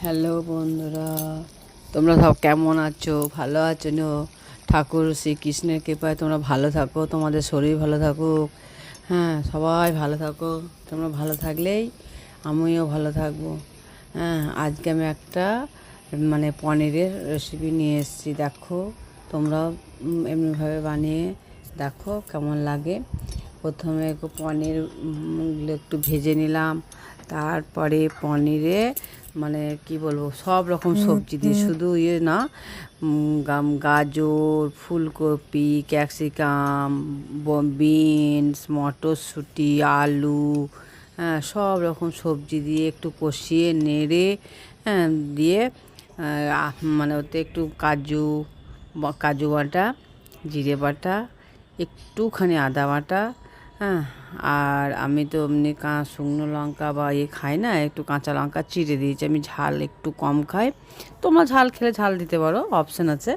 Hello বন্ধুরা, তোমরা সব কেমন আছো? ভালো আছো? ঠাকুর শ্রীকৃষ্ণের কৃপায় তোমরা ভালো থাকো, তোমাদের শরীর ভালো থাকুক। হ্যাঁ, সবাই ভালো থাকো। তোমরা ভালো থাকলেই আমিও ভালো থাকবো। হ্যাঁ, আজকে আমি একটা পনিরের রেসিপি নিয়ে এসেছি। দেখো, তোমরাও এমনিভাবে বানিয়ে দেখো কেমন লাগে। প্রথমে একটু পনির একটু ভেজে নিলাম। তারপরে পনিরে কি বলবো, সব রকম সবজি দিয়ে, শুধু না, গাজর, ফুলকপি, ক্যাপসিকাম, বিনস, মটরশুঁটি, আলু, হ্যাঁ, সব রকম সবজি দিয়ে একটু কষিয়ে নেড়ে, হ্যাঁ, দিয়ে ওতে একটু কাজু বাটা, জিরে বাটা, একটুখানি আদা বাটা, হ্যাঁ, আর আমি তো এমনি শুকনো লঙ্কা বা খাই না, একটু কাঁচা লঙ্কা চিড়ে দিয়েছি। আমি ঝাল একটু কম খাই, তোমরা ঝাল খেলে ঝাল দিতে পারো, অপশান আছে।